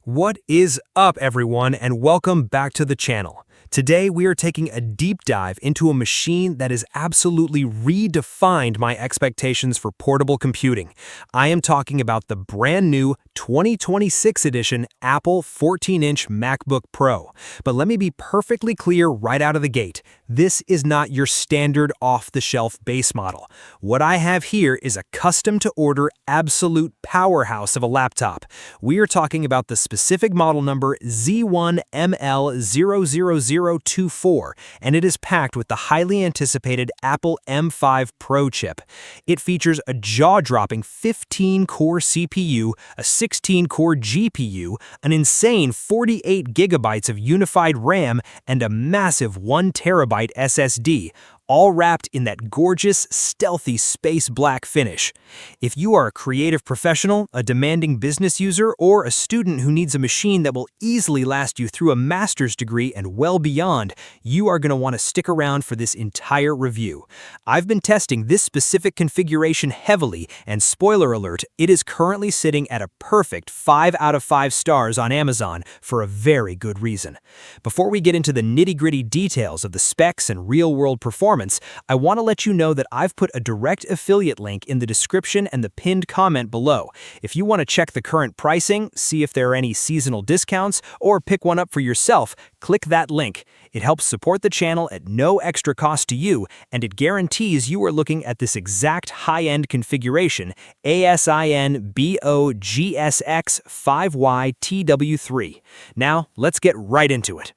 What is up, everyone, and welcome back to the channel. Today, we are taking a deep dive into a machine that has absolutely redefined my expectations for portable computing. I am talking about the brand new 2026 edition Apple 14-inch MacBook Pro. But let me be perfectly clear right out of the gate. This is not your standard off-the-shelf base model. What I have here is a custom-to-order absolute powerhouse of a laptop. We are talking about the specific model number Z1ML00024, and it is packed with the highly anticipated Apple M5 Pro chip. It features a jaw-dropping 15-core CPU, a 16-core GPU, an insane 48 gigabytes of unified RAM, and a massive 1 terabyte SSD, all wrapped in that gorgeous, stealthy space black finish. If you are a creative professional, a demanding business user, or a student who needs a machine that will easily last you through a master's degree and well beyond, you are going to want to stick around for this entire review. I've been testing this specific configuration heavily, and spoiler alert, it is currently sitting at a perfect 5 out of 5 stars on Amazon for a very good reason. Before we get into the nitty-gritty details of the specs and real-world performance, I want to let you know that I've put a direct affiliate link in the description and the pinned comment below. If you want to check the current pricing, see if there are any seasonal discounts, or pick one up for yourself, click that link. It helps support the channel at no extra cost to you, and it guarantees you are looking at this exact high-end configuration, ASIN BOGSX5YTW3. Now, let's get right into it.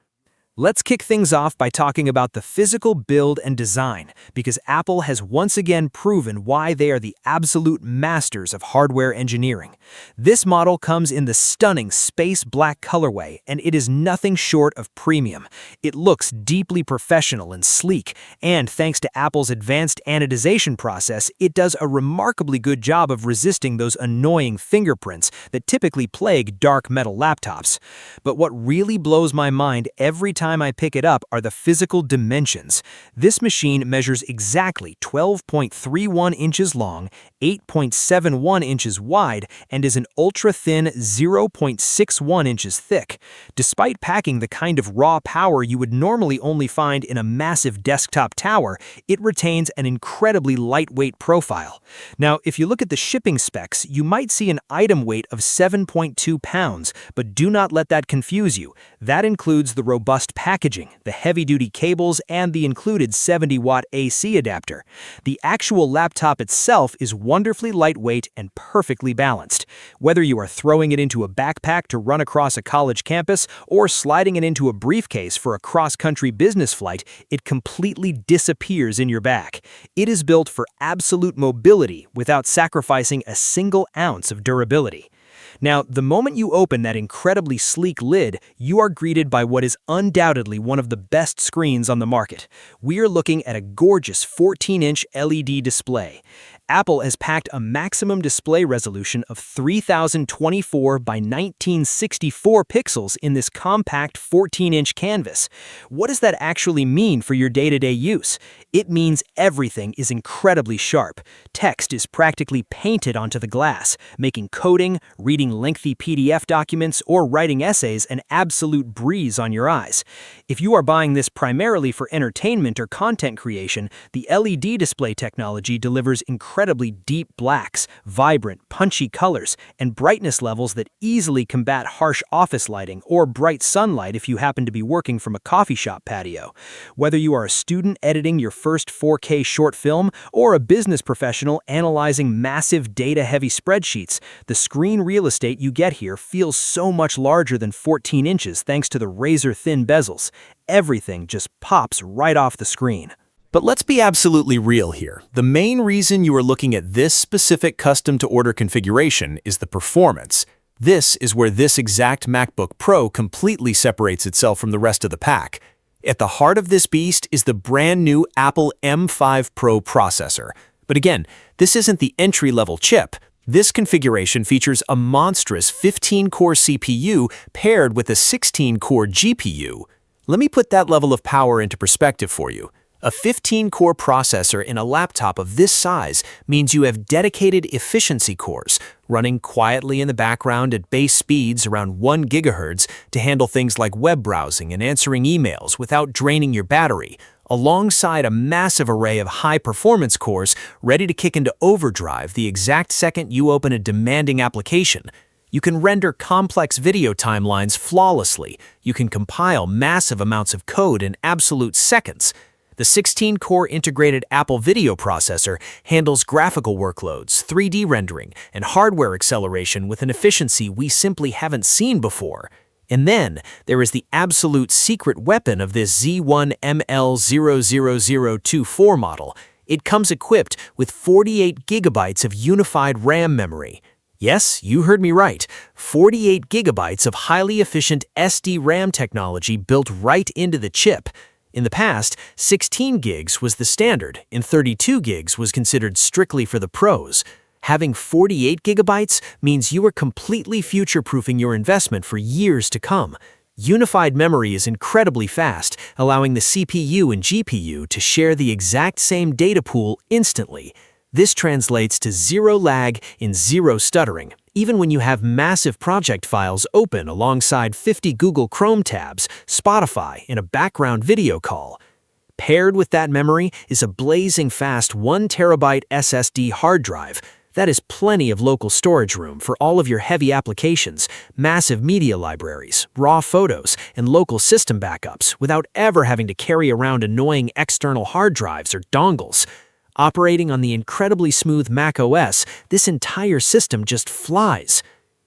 Let's kick things off by talking about the physical build and design, because Apple has once again proven why they are the absolute masters of hardware engineering. This model comes in the stunning space black colorway, and it is nothing short of premium. It looks deeply professional and sleek, and thanks to Apple's advanced anodization process, it does a remarkably good job of resisting those annoying fingerprints that typically plague dark metal laptops. But what really blows my mind every time I pick it up are the physical dimensions. This machine measures exactly 12.31 inches long, 8.71 inches wide, and is an ultra-thin 0.61 inches thick. Despite packing the kind of raw power you would normally only find in a massive desktop tower, it retains an incredibly lightweight profile. Now, if you look at the shipping specs, you might see an item weight of 7.2 pounds, but do not let that confuse you. That includes the robust packaging, the heavy-duty cables, and the included 70-watt AC adapter. The actual laptop itself is wonderfully lightweight and perfectly balanced. Whether you are throwing it into a backpack to run across a college campus or sliding it into a briefcase for a cross-country business flight, it completely disappears in your back. It is built for absolute mobility without sacrificing a single ounce of durability. Now, the moment you open that incredibly sleek lid, you are greeted by what is undoubtedly one of the best screens on the market. We are looking at a gorgeous 14-inch LED display. Apple has packed a maximum display resolution of 3024 by 1964 pixels in this compact 14-inch canvas. What does that actually mean for your day-to-day use? It means everything is incredibly sharp. Text is practically painted onto the glass, making coding, reading lengthy PDF documents, or writing essays an absolute breeze on your eyes. If you are buying this primarily for entertainment or content creation, the LED display technology delivers incredibly deep blacks, vibrant, punchy colors, and brightness levels that easily combat harsh office lighting or bright sunlight if you happen to be working from a coffee shop patio. Whether you are a student editing your first 4K short film or a business professional analyzing massive data-heavy spreadsheets, the screen real estate you get here feels so much larger than 14 inches thanks to the razor-thin bezels. Everything just pops right off the screen. But let's be absolutely real here. The main reason you are looking at this specific custom-to-order configuration is the performance. This is where this exact MacBook Pro completely separates itself from the rest of the pack. At the heart of this beast is the brand new Apple M5 Pro processor. But again, this isn't the entry-level chip. This configuration features a monstrous 15-core CPU paired with a 16-core GPU. Let me put that level of power into perspective for you. A A 15-core processor in a laptop of this size means you have dedicated efficiency cores running quietly in the background at base speeds around 1 GHz to handle things like web browsing and answering emails without draining your battery, alongside a massive array of high-performance cores ready to kick into overdrive the exact second you open a demanding application. You can render complex video timelines flawlessly. You can compile massive amounts of code in absolute seconds. The 16-core integrated Apple video processor handles graphical workloads, 3D rendering, and hardware acceleration with an efficiency we simply haven't seen before. And then, there is the absolute secret weapon of this Z1ML00024 model. It comes equipped with 48 gigabytes of unified RAM memory. Yes, you heard me right. 48 gigabytes of highly efficient SD-RAM technology built right into the chip. In the past, 16 gigs was the standard, and 32 gigs was considered strictly for the pros. Having 48 gigabytes means you are completely future-proofing your investment for years to come. Unified memory is incredibly fast, allowing the CPU and GPU to share the exact same data pool instantly. This translates to zero lag and zero stuttering, even when you have massive project files open alongside 50 Google Chrome tabs, Spotify, and a background video call. Paired with that memory is a blazing fast 1 terabyte SSD hard drive. That is plenty of local storage room for all of your heavy applications, massive media libraries, raw photos, and local system backups without ever having to carry around annoying external hard drives or dongles. Operating on the incredibly smooth Mac OS, this entire system just flies.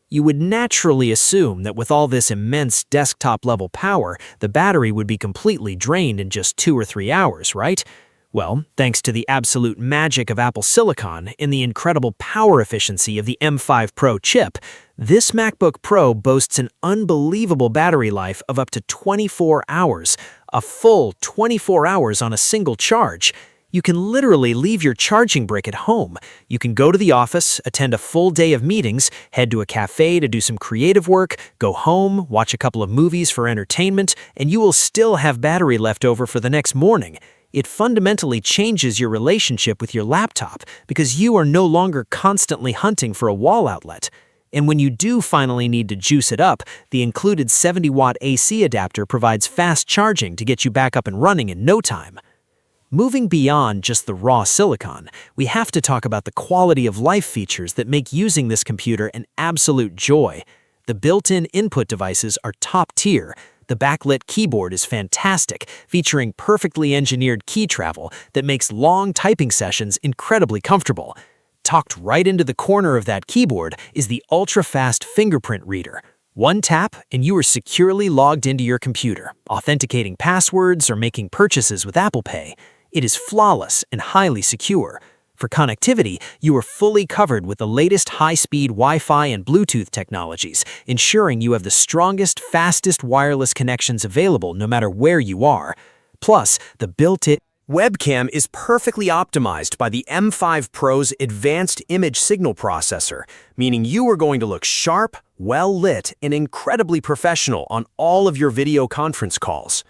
You would naturally assume that with all this immense desktop-level power, the battery would be completely drained in just 2 or 3 hours, right? Well, thanks to the absolute magic of Apple Silicon and the incredible power efficiency of the M5 Pro chip, this MacBook Pro boasts an unbelievable battery life of up to 24 hours, a full 24 hours on a single charge. You can literally leave your charging brick at home. You can go to the office, attend a full day of meetings, head to a cafe to do some creative work, go home, watch a couple of movies for entertainment, and you will still have battery left over for the next morning. It fundamentally changes your relationship with your laptop because you are no longer constantly hunting for a wall outlet. And when you do finally need to juice it up, the included 70-watt AC adapter provides fast charging to get you back up and running in no time. Moving beyond just the raw silicon, we have to talk about the quality of life features that make using this computer an absolute joy. The built-in input devices are top tier. The backlit keyboard is fantastic, featuring perfectly engineered key travel that makes long typing sessions incredibly comfortable. Tucked right into the corner of that keyboard is the ultra-fast fingerprint reader. One tap and you are securely logged into your computer, authenticating passwords or making purchases with Apple Pay. It is flawless and highly secure. For connectivity, you are fully covered with the latest high-speed Wi-Fi and Bluetooth technologies, ensuring you have the strongest, fastest wireless connections available no matter where you are. Plus, the built-in webcam is perfectly optimized by the M5 Pro's advanced image signal processor, meaning you are going to look sharp, well-lit, and incredibly professional on all of your video conference calls.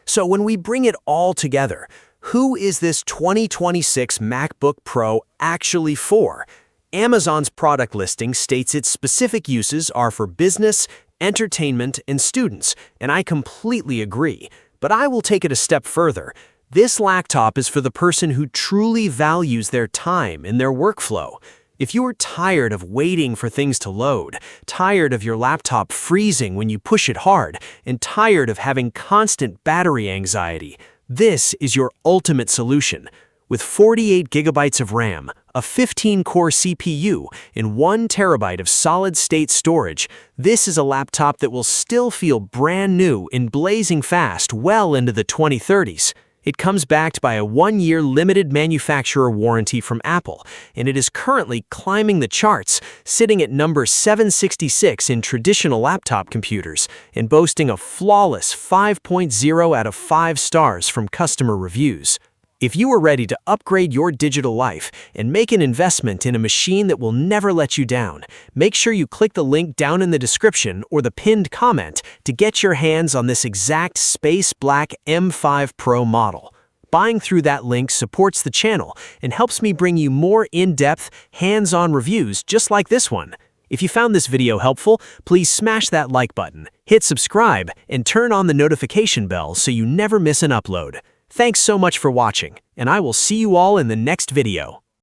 So when we bring it all together, who is this 2026 MacBook Pro actually for? Amazon's product listing states its specific uses are for business, entertainment, and students, and I completely agree. But I will take it a step further. This laptop is for the person who truly values their time and their workflow. If you are tired of waiting for things to load, tired of your laptop freezing when you push it hard, and tired of having constant battery anxiety, this is your ultimate solution. With 48 gigabytes of RAM, a 15-core CPU, and 1 terabyte of solid-state storage, this is a laptop that will still feel brand new and blazing fast well into the 2030s. It comes backed by a 1-year limited manufacturer warranty from Apple, and it is currently climbing the charts, sitting at number 766 in traditional laptop computers, and boasting a flawless 5.0 out of 5 stars from customer reviews. If you are ready to upgrade your digital life and make an investment in a machine that will never let you down, make sure you click the link down in the description or the pinned comment to get your hands on this exact space black M5 Pro model. Buying through that link supports the channel and helps me bring you more in-depth, hands-on reviews just like this one. If you found this video helpful, please smash that like button, hit subscribe, and turn on the notification bell so you never miss an upload. Thanks so much for watching, and I will see you all in the next video.